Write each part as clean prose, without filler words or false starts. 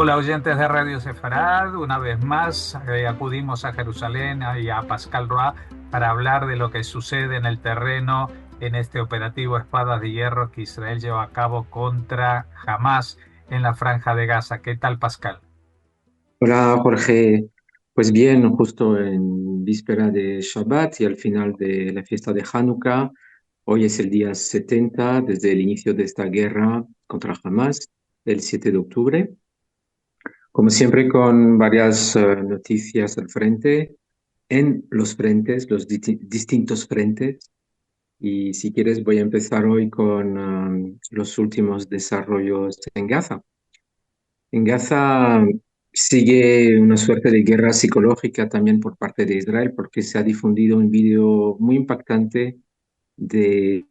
Hola oyentes de Radio Sefarad, una vez más acudimos a Jerusalén y a Pascal Roa para hablar de lo que sucede en el terreno en este operativo Espadas de Hierro que Israel lleva a cabo contra Hamas en la Franja de Gaza. ¿Qué tal, Pascal? Hola Jorge, pues bien, justo en víspera de Shabbat y al final de la fiesta de Hanukkah, hoy es el día 70 desde el inicio de esta guerra contra Hamas, el 7 de octubre. Como siempre, con varias noticias al frente, en los frentes, los distintos frentes. Y si quieres, voy a empezar hoy con los últimos desarrollos en Gaza. En Gaza sigue una suerte de guerra psicológica también por parte de Israel, porque se ha difundido un vídeo muy impactante de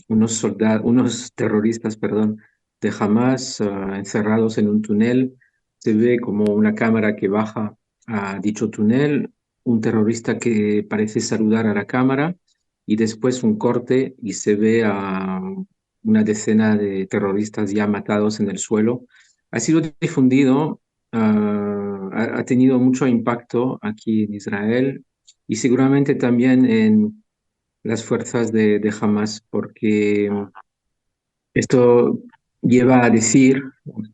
unos soldados, unos terroristas, perdón, de Hamas encerrados en un túnel. Se ve como una cámara que baja a dicho túnel, un terrorista que parece saludar a la cámara y después un corte y se ve a una decena de terroristas ya matados en el suelo. Ha sido difundido, ha tenido mucho impacto aquí en Israel y seguramente también en las fuerzas de Hamas, porque esto lleva a decir,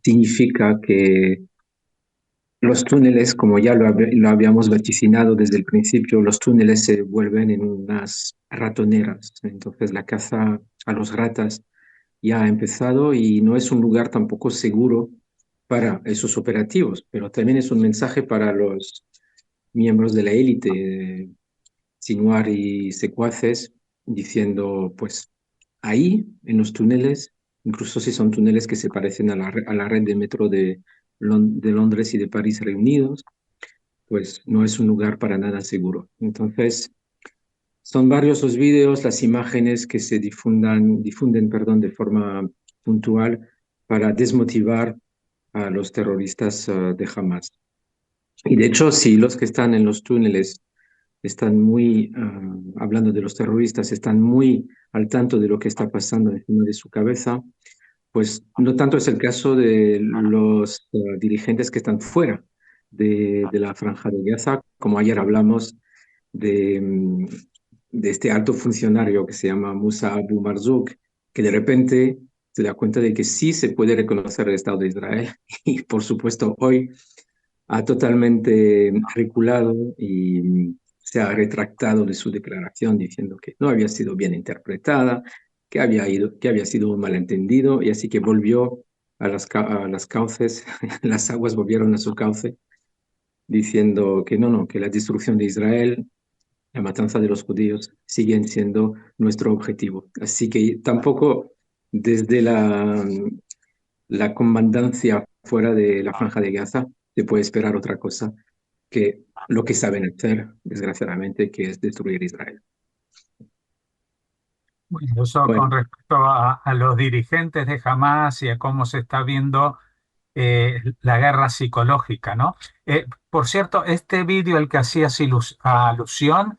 significa que los túneles, como ya lo habíamos vaticinado desde el principio, los túneles se vuelven en unas ratoneras. Entonces la caza a los ratas ya ha empezado y no es un lugar tampoco seguro para esos operativos, pero también es un mensaje para los miembros de la élite, Sinwar y secuaces, diciendo, pues ahí, en los túneles, incluso si son túneles que se parecen a a la red de metro de Londres y de París reunidos, pues no es un lugar para nada seguro. Entonces, son varios los vídeos, las imágenes que se difunden, perdón, de forma puntual para desmotivar a los terroristas de Hamas. Y de hecho, si los que están en los túneles están muy, hablando de los terroristas, están muy al tanto de lo que está pasando encima de su cabeza, pues no tanto es el caso de los dirigentes que están fuera de la Franja de Gaza, como ayer hablamos de, de este alto funcionario que se llama Musa Abu Marzouk, que de repente se da cuenta de que sí se puede reconocer el Estado de Israel y por supuesto hoy ha totalmente reculado y se ha retractado de su declaración diciendo que no había sido bien interpretada, que había sido un malentendido y así que volvió a las cauces, las aguas volvieron a su cauce diciendo que no, que la destrucción de Israel, la matanza de los judíos siguen siendo nuestro objetivo. Así que tampoco desde la comandancia fuera de la Franja de Gaza se puede esperar otra cosa que lo que saben hacer, desgraciadamente, que es destruir Israel. Bueno, eso con Bueno, respecto a los dirigentes de Hamas y a cómo se está viendo la guerra psicológica, ¿no? Por cierto, este vídeo al que hacías alusión,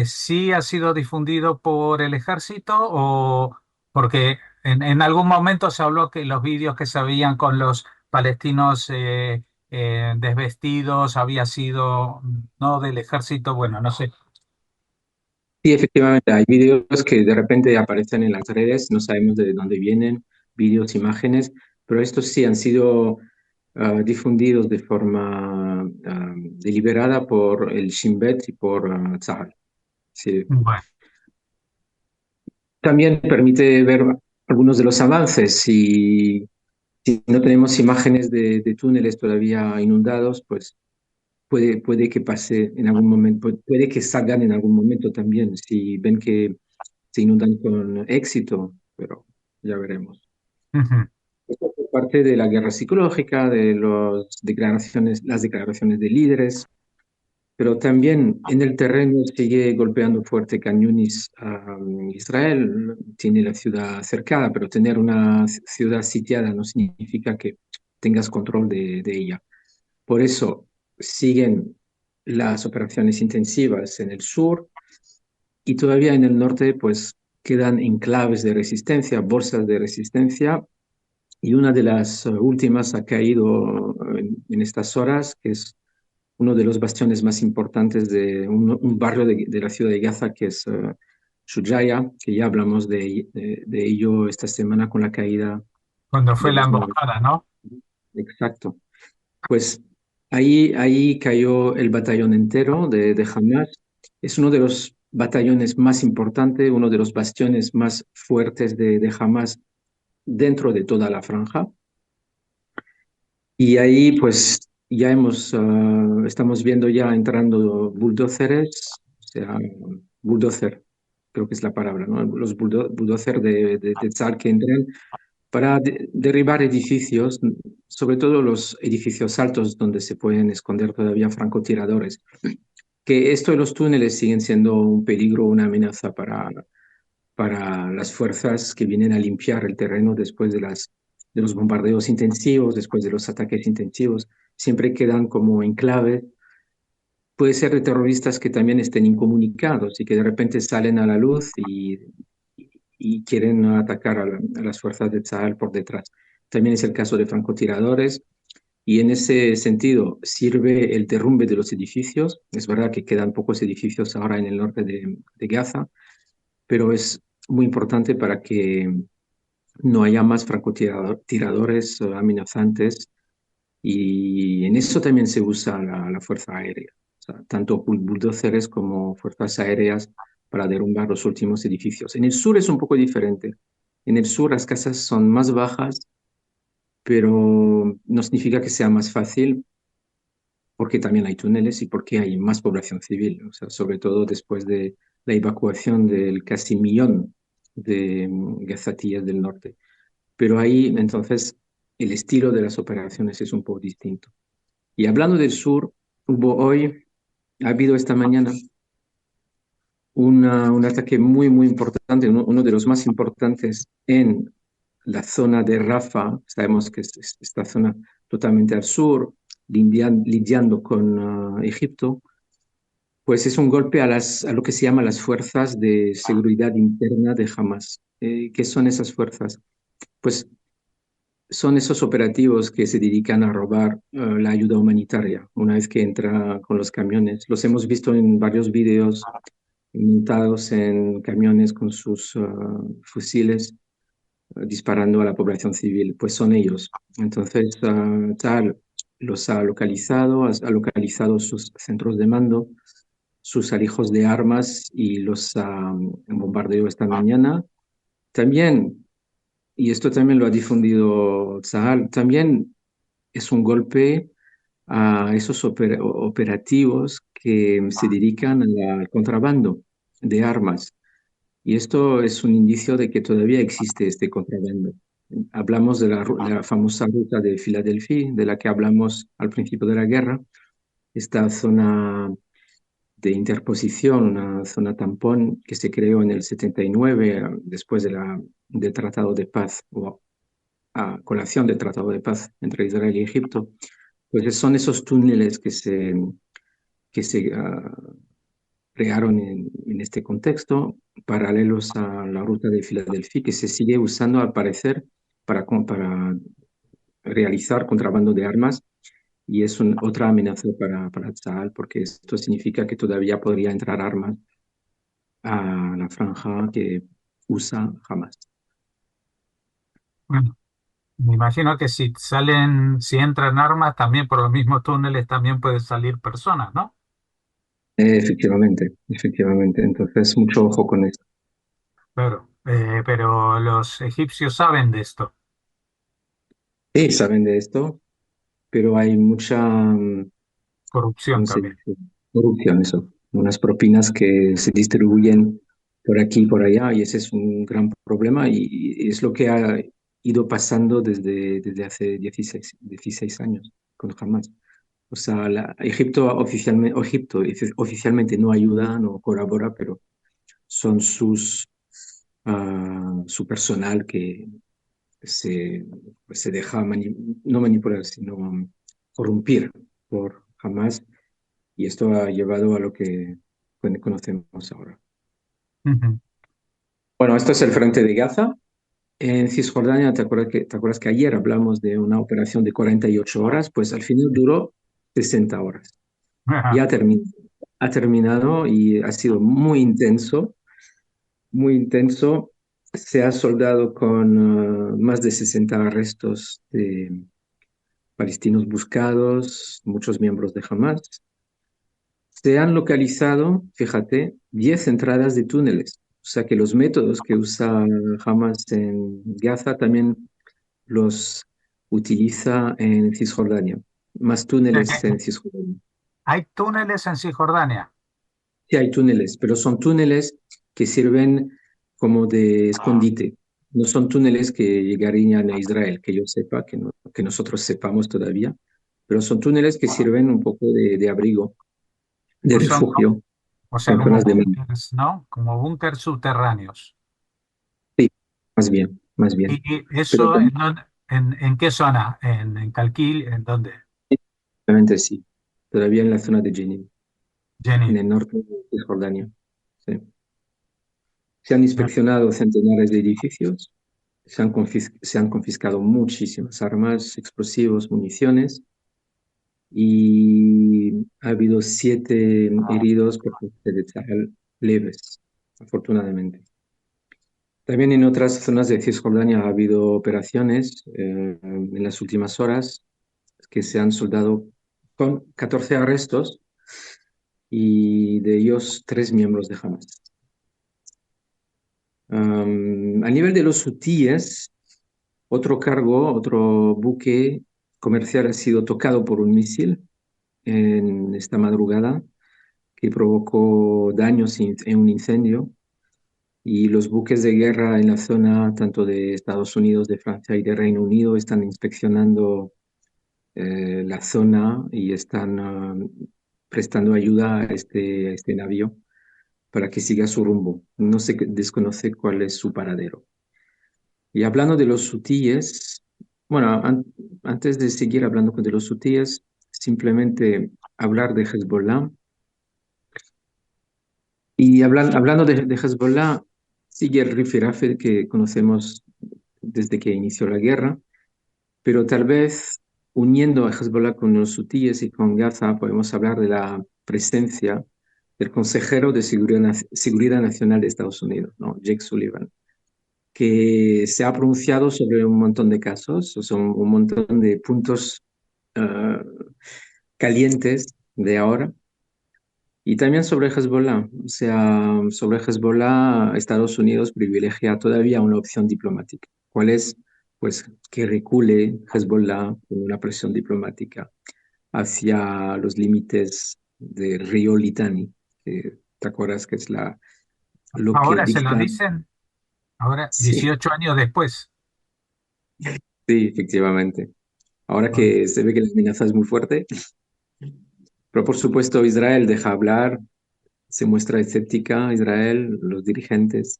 ¿sí ha sido difundido por el ejército o porque en algún momento se habló que los vídeos que se veían con los palestinos desvestidos había sido no del ejército? Bueno, no sé. sí, efectivamente, hay vídeos que de repente aparecen en las redes, no sabemos de dónde vienen, vídeos, imágenes, pero estos sí han sido difundidos de forma deliberada por el Shin Bet y por Tzahal. Sí. Bueno. También permite ver algunos de los avances. Si no tenemos imágenes de túneles todavía inundados, pues puede que pase en algún momento, puede que salgan en algún momento también, si ven que se inundan con éxito, pero ya veremos. Ujú. Esto es parte de la guerra psicológica, de las declaraciones de líderes, pero también en el terreno sigue golpeando fuerte Can Yunis a Israel. Tiene la ciudad cercada, pero tener una ciudad sitiada no significa que tengas control de ella. Por eso siguen las operaciones intensivas en el sur y todavía en el norte pues quedan enclaves de resistencia, bolsas de resistencia y una de las últimas ha caído en estas horas, que es uno de los bastiones más importantes de un barrio de la ciudad de Gaza, que es Shujaya, que ya hablamos de ello esta semana con la caída Cuando de fue la los nueve. emboscada, ¿no? Exacto. Pues ahí cayó el batallón entero de Hamas. Es uno de los batallones más importantes, uno de los bastiones más fuertes de Hamas dentro de toda la franja. Y ahí pues ya estamos viendo ya entrando bulldozers, o sea, bulldozer, creo que es la palabra, ¿no? Los bulldozer de Tzal que entran para derribar edificios, sobre todo los edificios altos donde se pueden esconder todavía francotiradores. Que esto de los túneles siguen siendo un peligro, una amenaza para las fuerzas que vienen a limpiar el terreno después de los bombardeos intensivos, después de los ataques intensivos. Siempre quedan como enclaves. Puede ser de terroristas que también estén incomunicados y que de repente salen a la luz y quieren atacar a las fuerzas de Tzal por detrás. También es el caso de francotiradores y en ese sentido sirve el derrumbe de los edificios. Es verdad que quedan pocos edificios ahora en el norte de Gaza, pero es muy importante para que no haya más francotiradores amenazantes y en eso también se usa la fuerza aérea, o sea, tanto bulldozers como fuerzas aéreas para derrumbar los últimos edificios. En el sur es un poco diferente. En el sur las casas son más bajas, pero no significa que sea más fácil porque también hay túneles y porque hay más población civil, o sea, sobre todo después de la evacuación del casi millón de gazatíes del norte. Pero ahí entonces el estilo de las operaciones es un poco distinto. Y hablando del sur, ha habido esta mañana un ataque muy importante, uno de los más importantes en la zona de Rafah. Sabemos que es esta zona totalmente al sur, lidiando con Egipto. Pues es un golpe a lo que se llama las fuerzas de seguridad interna de Hamas. ¿Qué son esas fuerzas? Pues son esos operativos que se dedican a robar la ayuda humanitaria una vez que entra con los camiones. Los hemos visto en varios videos montados en camiones con sus fusiles disparando a la población civil. Pues son ellos. Entonces, tal los ha localizado sus centros de mando, sus alijos de armas y los ha bombardeado esta mañana. También, y esto también lo ha difundido Tzahal, también es un golpe a esos operativos que se dedican al contrabando de armas. Y esto es un indicio de que todavía existe este contrabando. Hablamos de de la famosa ruta de Filadelfia, de la que hablamos al principio de la guerra, esta zona de interposición, una zona tampón que se creó en el 79 después del Tratado de Paz o a colación del Tratado de Paz entre Israel y Egipto. Pues son esos túneles que se crearon en este contexto, paralelos a la ruta de Filadelfia, que se sigue usando al parecer para realizar contrabando de armas y es otra amenaza para Tzal, porque esto significa que todavía podría entrar armas a la franja que usa Hamas. Bueno, me imagino que si salen, si entran armas, también por los mismos túneles también pueden salir personas, ¿no? Efectivamente. Entonces, mucho ojo con esto. Pero los egipcios saben de esto. Sí, saben de esto, pero hay mucha, Corrupción ¿cómo se también. dice? Corrupción, eso. Unas propinas que se distribuyen por aquí y por allá, y ese es un gran problema, y es lo que ha ido pasando desde hace 16 años con Hamas. O sea, Egipto oficialmente no ayuda, no colabora, pero son su personal que se, se deja no manipular, sino corrompir por Hamas y esto ha llevado a lo que conocemos ahora. Ujú. Bueno, esto es el frente de Gaza En Cisjordania, ¿te acuerdas que ayer hablamos de una operación de 48 horas? Pues al final duró 60 horas. Ya ha terminado y ha sido muy intenso, muy intenso. Se ha soldado con más de 60 arrestos de palestinos buscados, muchos miembros de Hamas. Se han localizado, fíjate, 10 entradas de túneles. O sea que los métodos que usa Hamas en Gaza también los utiliza en Cisjordania. Más túneles en Cisjordania. ¿Hay túneles en Cisjordania? Sí hay túneles, pero son túneles que sirven como de escondite. No son túneles que llegarían a Israel, que yo sepa, que nosotros sepamos todavía, pero son túneles que sirven un poco de abrigo, de ¿O son, refugio o sea, en como zonas de... búnkers, ¿no? Como búnkers subterráneos. Sí, más bien, más ¿Y bien. Pero eso en qué zona? ¿En Calquil? ¿En dónde? obviamente sí, todavía en la zona de Jenin, en Jenin. el norte de Cisjordania. Sí. Se han inspeccionado centenares de edificios, se han confiscado muchísimas armas, explosivos, municiones y ha habido 7 heridos por parte de Tzal leves, afortunadamente. También en otras zonas de Cisjordania ha habido operaciones en las últimas horas que se han soldado con 14 arrestos y de ellos 3 miembros de Hamas. A nivel de los hutíes, otro buque comercial ha sido tocado por un misil en esta madrugada que provocó daños en un incendio y los buques de guerra en la zona, tanto de Estados Unidos, de Francia y de Reino Unido, están inspeccionando la zona y están prestando ayuda a este navío para que siga su rumbo. No se desconoce cuál es su paradero. Y hablando de los hutíes, bueno, antes de seguir hablando de los hutíes, simplemente hablar de Hezbollah. Y hablando de Hezbollah, sigue el rifirrafe que conocemos desde que inició la guerra, pero tal vez uniendo a Hezbollah con los hutíes y con Gaza, podemos hablar de la presencia del consejero de Seguridad Nacional de Estados Unidos, ¿no? Jake Sullivan, que se ha pronunciado sobre un montón de casos, o sea, un montón de puntos ah, calientes de ahora. Y también sobre Hezbollah, o sea, sobre Hezbollah, Estados Unidos privilegia todavía una opción diplomática. ¿Cuál es? Pues que recule Hezbollah con una presión diplomática hacia los límites de Río Litani, que te acuerdas que es lo que Ahora se lo dicta. dicen, ahora Sí, 18 años después. sí, efectivamente. Ahora Bueno, que se ve que la amenaza es muy fuerte, pero por supuesto Israel deja hablar, se muestra escéptica Israel, los dirigentes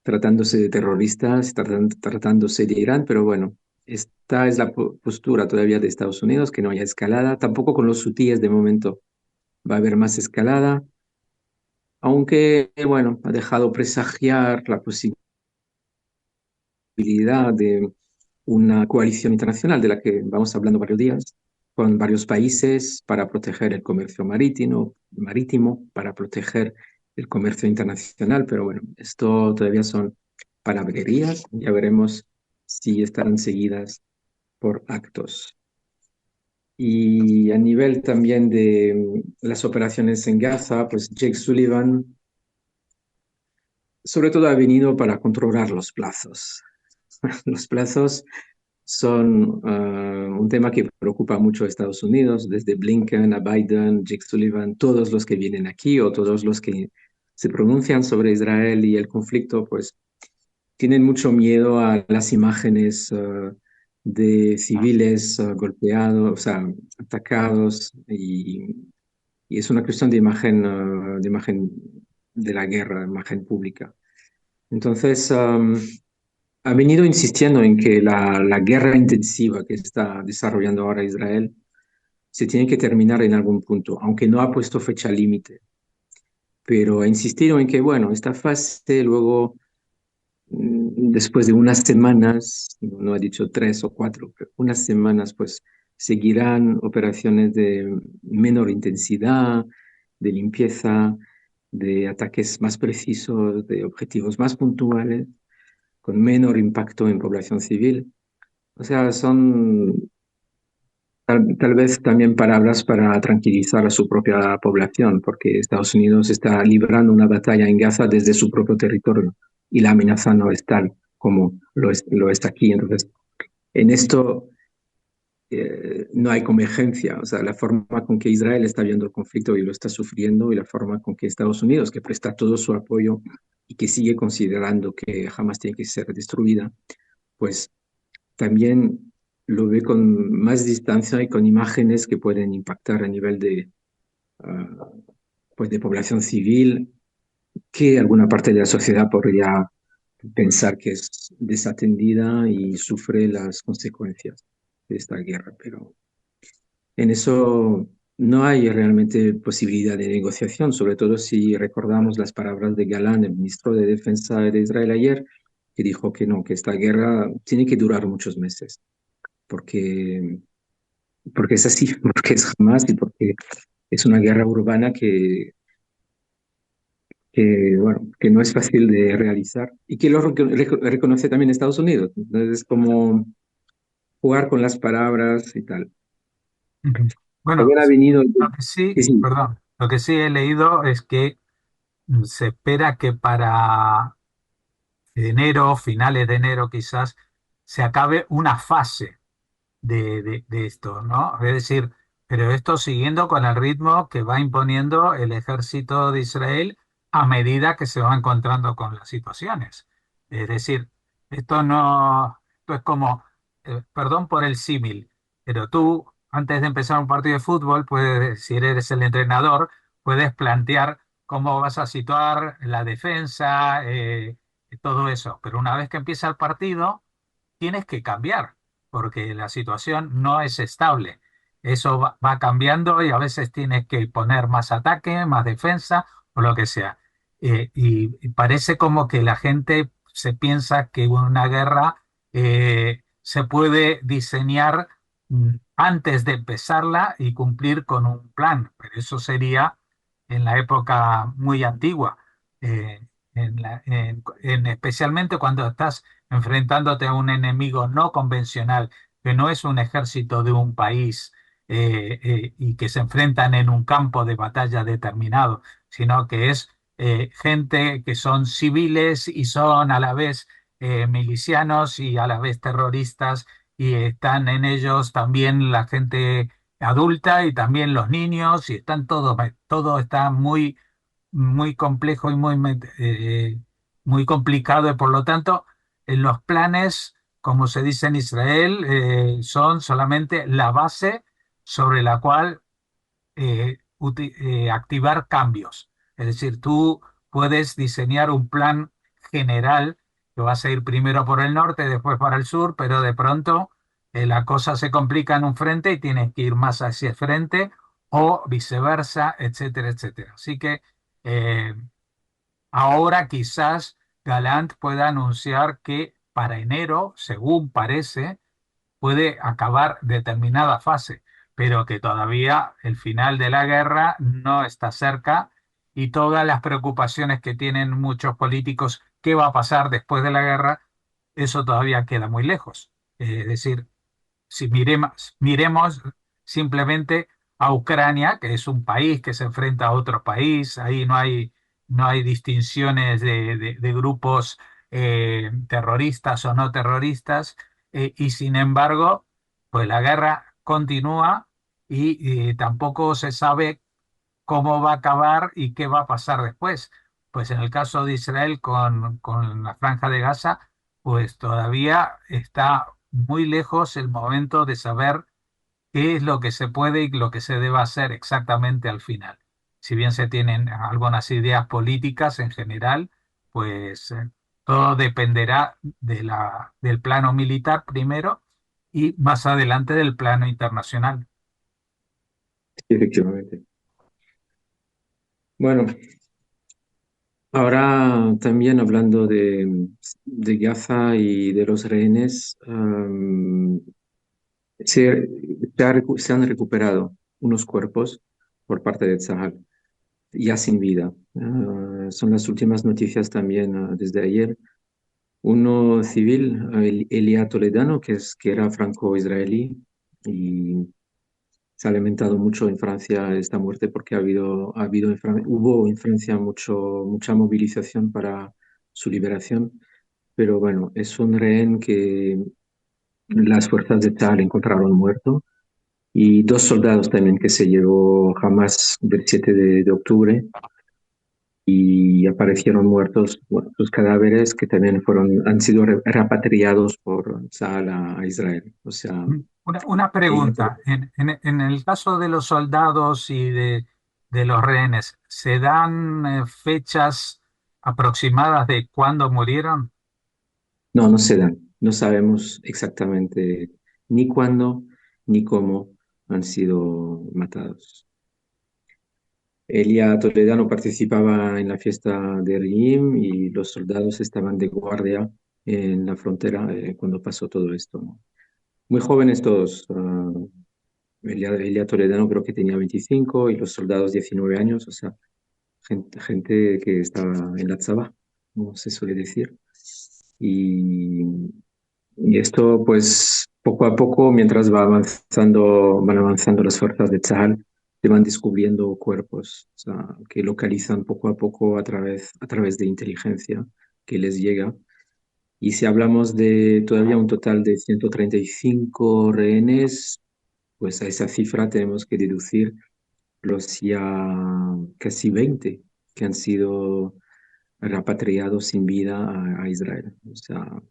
tratándose de terroristas, tratándose de Irán, pero bueno, esta es la postura todavía de Estados Unidos, que no haya escalada, tampoco con los hutíes de momento va a haber más escalada, aunque bueno, ha dejado presagiar la posibilidad de una coalición internacional de la que vamos hablando varios días, con varios países para proteger el comercio marítimo, para proteger el comercio internacional, pero bueno, esto todavía son palabrerías, ya veremos si estarán seguidas por actos. Y a nivel también de las operaciones en Gaza, pues Jake Sullivan sobre todo ha venido para controlar los plazos. Los plazos son un tema que preocupa mucho a Estados Unidos, desde Blinken a Biden, Jake Sullivan, todos los que vienen aquí o todos los que se pronuncian sobre Israel y el conflicto, pues tienen mucho miedo a las imágenes de civiles golpeados, o sea, atacados, y es una cuestión de imagen de la guerra, de imagen pública. Entonces, ha venido insistiendo en que la guerra intensiva que está desarrollando ahora Israel se tiene que terminar en algún punto, aunque no ha puesto fecha límite, pero ha insistido en que, bueno, esta fase luego después de unas semanas, no he dicho 3 o 4, pero unas semanas, pues seguirán operaciones de menor intensidad, de limpieza, de ataques más precisos, de objetivos más puntuales, con menor impacto en población civil. O sea, son tal vez también palabras para tranquilizar a su propia población, porque Estados Unidos está librando una batalla en Gaza desde su propio territorio y la amenaza no es tal como lo está aquí. Entonces, en esto no hay convergencia. O sea, la forma con que Israel está viendo el conflicto y lo está sufriendo y la forma con que Estados Unidos, que presta todo su apoyo y que sigue considerando que Hamas tiene que ser destruida, pues también lo ve con más distancia y con imágenes que pueden impactar a nivel de, pues de población civil, que alguna parte de la sociedad podría pensar que es desatendida y sufre las consecuencias de esta guerra. Pero en eso no hay realmente posibilidad de negociación, sobre todo si recordamos las palabras de Galán, el ministro de Defensa de Israel ayer, que dijo que no, que esta guerra tiene que durar muchos meses, porque es así, porque es Hamas y porque es una guerra urbana bueno, que no es fácil de realizar y que lo reconoce también Estados Unidos. Entonces es como jugar con las palabras y tal. Ujú. Bueno, Ayer ha venido, lo que sí, sí, sí, perdón, lo que sí he leído es que se espera que para enero, finales de enero quizás, se acabe una fase de esto, ¿no? Es decir, pero esto siguiendo con el ritmo que va imponiendo el ejército de Israel a medida que se va encontrando con las situaciones. Es decir, esto no, esto es como, perdón por el símil, pero tú, antes de empezar un partido de fútbol, puedes, si eres el entrenador, puedes plantear cómo vas a situar la defensa, todo eso. Pero una vez que empieza el partido, tienes que cambiar, porque la situación no es estable. Eso va cambiando y a veces tienes que poner más ataque, más defensa o lo que sea. Y parece como que la gente se piensa que una guerra se puede diseñar antes de empezarla y cumplir con un plan, pero eso sería en la época muy antigua. eh, especialmente cuando estás enfrentándote a un enemigo no convencional, que no es un ejército de un país y que se enfrentan en un campo de batalla determinado, sino que es gente que son civiles y son a la vez milicianos y a la vez terroristas, y están en ellos también la gente adulta y también los niños, y están todos, todo está muy complejo y muy complicado, y por lo tanto, los planes, como se dice en Israel, son solamente la base sobre la cual activar cambios. Es decir, tú puedes diseñar un plan general que vas a ir primero por el norte, después para el sur, pero de pronto la cosa se complica en un frente y tienes que ir más hacia el frente o viceversa, etcétera, etcétera. Así que eh, ahora quizás Galant pueda anunciar que para enero, según parece, puede acabar determinada fase, pero que todavía el final de la guerra no está cerca, y todas las preocupaciones que tienen muchos políticos, qué va a pasar después de la guerra, eso todavía queda muy lejos. Es decir, si miremos simplemente a Ucrania, que es un país que se enfrenta a otro país, ahí no hay distinciones de grupos terroristas o no terroristas, y sin embargo, pues la guerra continúa y tampoco se sabe cómo va a acabar y qué va a pasar después. Pues en el caso de Israel con la Franja de Gaza, pues todavía está muy lejos el momento de saber qué es lo que se puede y lo que se debe hacer exactamente al final. Si bien se tienen algunas ideas políticas en general, pues todo dependerá del plano militar primero y más adelante del plano internacional. efectivamente. Bueno, Ahora también hablando de Gaza y de los rehenes, se han recuperado unos cuerpos por parte de Tzahal, ya sin vida. Son las últimas noticias también desde ayer. Uno civil, Elia Toledano, que era franco-israelí, y se ha lamentado mucho en Francia esta muerte porque hubo en Francia mucha movilización para su liberación, pero bueno, es un rehén que las fuerzas de Tzal encontraron muerto y dos soldados también que se llevó Hamas del 7 de octubre y aparecieron muertos, bueno, sus cadáveres que también han sido repatriados por Tzal a Israel. O sea, Una ella pregunta, en el caso de los soldados y de los rehenes, ¿se dan fechas aproximadas de cuándo murieron? no, no se dan. No sabemos exactamente ni cuándo ni cómo han sido matados. Elia Toledano participaba en la fiesta de Riyim y los soldados estaban de guardia en la frontera cuando pasó todo esto, ¿no? Muy jóvenes todos. Elia Toledano creo que tenía 25 y los soldados 19 años, o sea, gente que estaba en la tzaba, como se suele decir. Y Y esto, pues, poco a poco, mientras van avanzando las fuerzas de Tzal, se van descubriendo cuerpos, o sea, que localizan poco a poco a través de inteligencia que les llega. Y si hablamos de todavía un total de 135 rehenes, pues a esa cifra tenemos que deducir los ya casi 20 que han sido repatriados sin vida a Israel. O sea,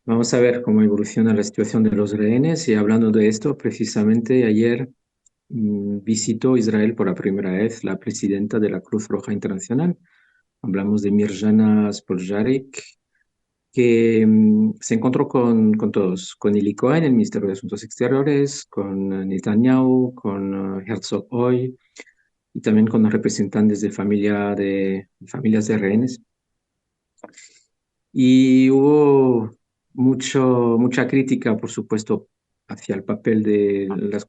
vamos a ver cómo evoluciona la situación de los rehenes y hablando de esto, precisamente ayer visitó Israel por la primera vez la presidenta de la Cruz Roja Internacional. Hablamos de Mirjana Spoljaric, que se encontró con todos, con Eli Cohen, el ministro de Asuntos Exteriores, con Netanyahu, con Herzog Hoy y también con los representantes de familias de rehenes. Y hubo mucha crítica, por supuesto, hacia el papel de la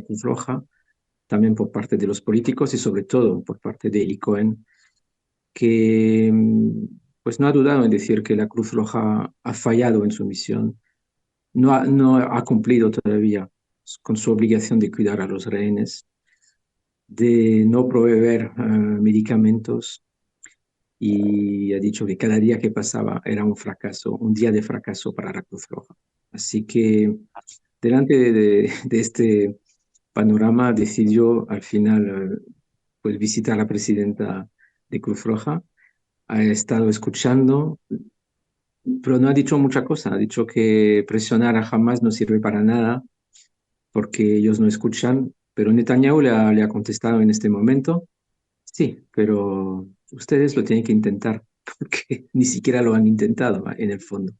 Cruz Roja, también por parte de los políticos y sobre todo por parte de Eli Cohen, que pues no ha dudado en decir que la Cruz Roja ha fallado en su misión, no ha cumplido todavía con su obligación de cuidar a los rehenes, de no proveer medicamentos y ha dicho que cada día que pasaba era un fracaso, un día de fracaso para la Cruz Roja. Así que delante de este panorama decidió al final pues visitar a la presidenta de Cruz Roja. Ha estado escuchando, pero no ha dicho mucha cosa. Ha dicho que presionar a Hamas no sirve para nada porque ellos no escuchan, pero Netanyahu le ha contestado en este momento. Sí, pero ustedes lo tienen que intentar, porque ni siquiera lo han intentado en el fondo.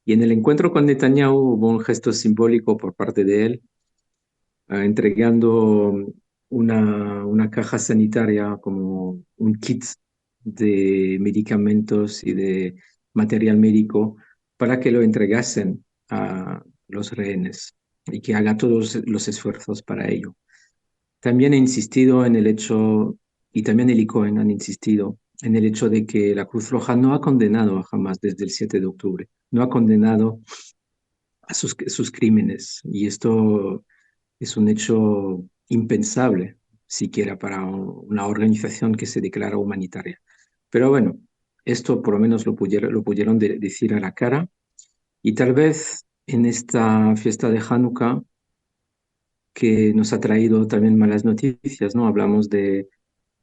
Y en el encuentro con Netanyahu hubo un gesto simbólico por parte de él, entregando una caja sanitaria como un kit de medicamentos y de material médico para que lo entregasen a los rehenes y que haga todos los esfuerzos para ello. También he insistido en el hecho, y también el ICOEN han insistido en el hecho de que la Cruz Roja no ha condenado a Hamas desde el 7 de octubre, no ha condenado a sus crímenes. Y esto es un hecho impensable, siquiera para una organización que se declara humanitaria. Pero bueno, esto por lo menos lo pudieron decir a la cara. Y tal vez en esta fiesta de Hanukkah, que nos ha traído también malas noticias, ¿no? Hablamos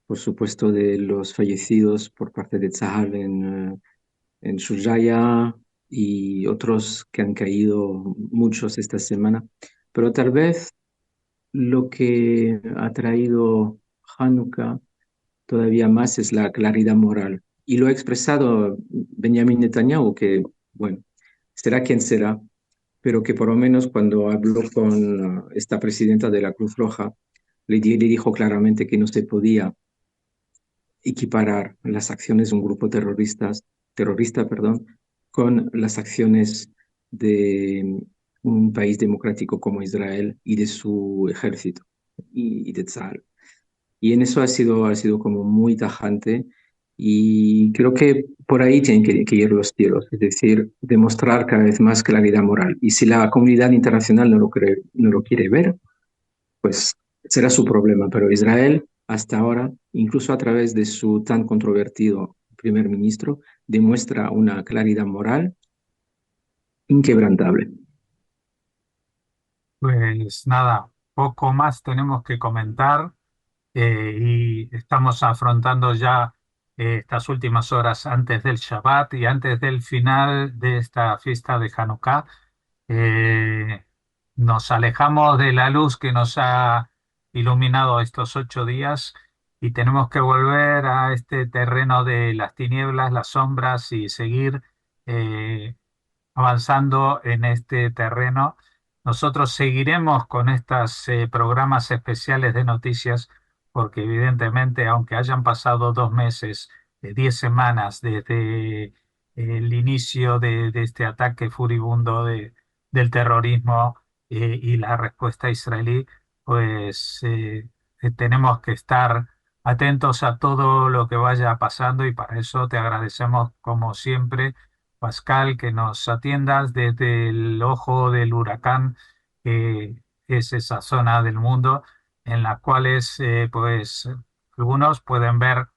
por supuesto, de los fallecidos por parte de Tzahal en Shushaya y otros que han caído muchos esta semana. Pero tal vez lo que ha traído Hanukkah todavía más es la claridad moral. Y lo ha expresado Benjamin Netanyahu, que, bueno, será quien será, pero que por lo menos cuando habló con esta presidenta de la Cruz Roja, le dijo claramente que no se podía equiparar las acciones de un grupo terrorista, perdón, con las acciones de un país democrático como Israel y de su ejército y de Tzal. Y en eso ha sido como muy tajante y creo que por ahí tienen que ir los tiros, es decir, demostrar cada vez más claridad moral. Y si la comunidad internacional no lo quiere ver, pues será su problema. Pero Israel, hasta ahora, incluso a través de su tan controvertido primer ministro, demuestra una claridad moral inquebrantable. Pues nada, poco más tenemos que comentar y estamos afrontando ya estas últimas horas antes del Shabbat y antes del final de esta fiesta de Hanukkah. Eh, Nos alejamos de la luz que nos ha iluminado estos 8 días y tenemos que volver a este terreno de las tinieblas, las sombras y seguir eh, avanzando en este terreno. Nosotros seguiremos con estos programas especiales de noticias porque evidentemente, aunque hayan pasado 2 meses, 10 semanas desde el inicio de este ataque furibundo del terrorismo y la respuesta israelí, pues tenemos que estar atentos a todo lo que vaya pasando y para eso te agradecemos como siempre Pascal, que nos atiendas desde el ojo del huracán, que es esa zona del mundo en la cuales, pues, algunos pueden ver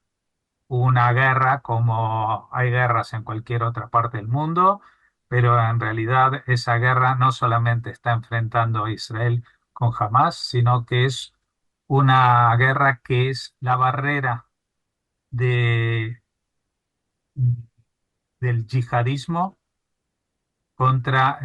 una guerra como hay guerras en cualquier otra parte del mundo, pero en realidad esa guerra no solamente está enfrentando a Israel con Hamas, sino que es una guerra que es la barrera de, del yihadismo contra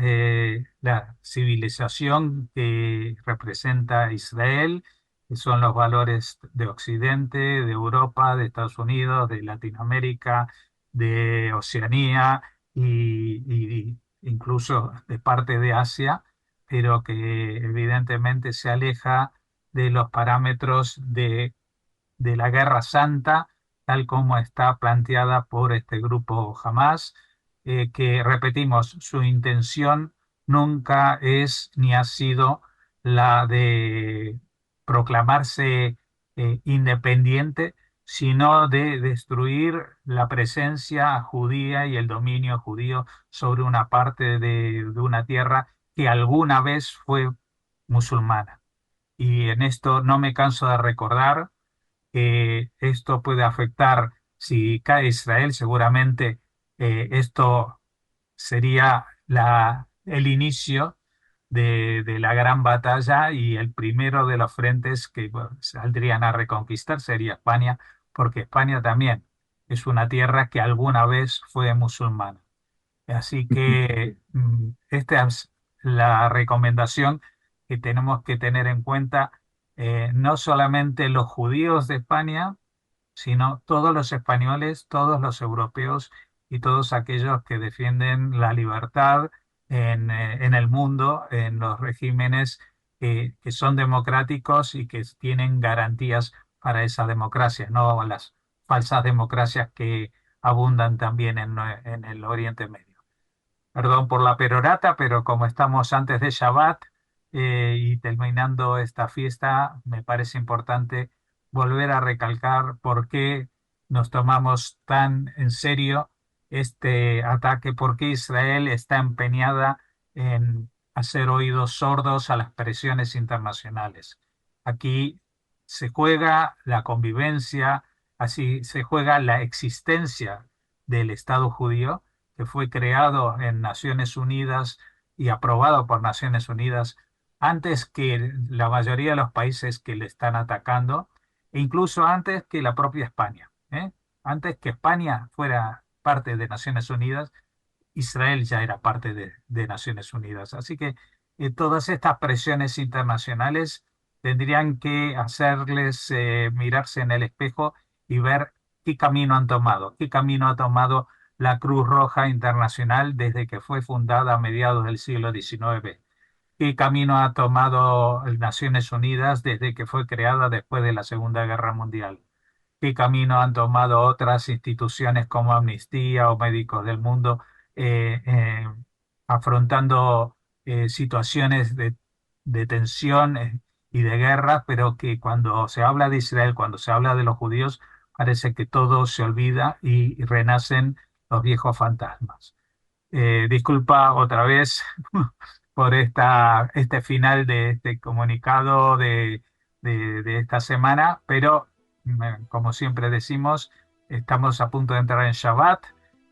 la civilización que representa Israel, que son los valores de Occidente, de Europa, de Estados Unidos, de Latinoamérica, de Oceanía y incluso de parte de Asia, pero que evidentemente se aleja de los parámetros de la Guerra Santa, tal como está planteada por este grupo Hamas, que repetimos, su intención nunca es ni ha sido la de proclamarse independiente, sino de destruir la presencia judía y el dominio judío sobre una parte de una tierra que alguna vez fue musulmana. Y en esto no me canso de recordar esto puede afectar, si cae Israel, seguramente esto sería el inicio de la gran batalla y el primero de los frentes que bueno, saldrían a reconquistar sería España, porque España también es una tierra que alguna vez fue musulmana. Así que esta es la recomendación que tenemos que tener en cuenta, no solamente los judíos de España, sino todos los españoles, todos los europeos y todos aquellos que defienden la libertad en el mundo, en los regímenes que son democráticos y que tienen garantías para esa democracia, no las falsas democracias que abundan también en el Oriente Medio. Perdón por la perorata, pero como estamos antes de Shabbat y terminando esta fiesta, me parece importante volver a recalcar por qué nos tomamos tan en serio este ataque, por qué Israel está empeñada en hacer oídos sordos a las presiones internacionales. Aquí se juega la convivencia, así se juega la existencia del Estado judío que fue creado en Naciones Unidas y aprobado por Naciones Unidas antes que la mayoría de los países que le están atacando, e incluso antes que la propia España, ¿eh? Antes que España fuera parte de Naciones Unidas, Israel ya era parte de Naciones Unidas. Así que todas estas presiones internacionales tendrían que hacerles mirarse en el espejo y ver qué camino han tomado, qué camino ha tomado la Cruz Roja Internacional desde que fue fundada a mediados del siglo XIX, qué camino ha tomado Naciones Unidas desde que fue creada después de la Segunda Guerra Mundial. qué camino han tomado otras instituciones como Amnistía o Médicos del Mundo, eh, eh, afrontando situaciones de tensión y de guerra, pero que cuando se habla de Israel, cuando se habla de los judíos, parece que todo se olvida y renacen los viejos fantasmas. Disculpa otra vez por este final de este comunicado de esta semana, pero como siempre decimos, estamos a punto de entrar en Shabbat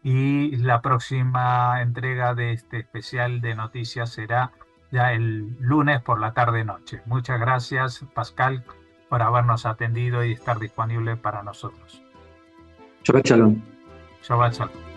y la próxima entrega de este especial de noticias será ya el lunes por la tarde-noche. Muchas gracias, Pascal, por habernos atendido y estar disponible para nosotros. Shabbat Shalom. Shabbat Shalom.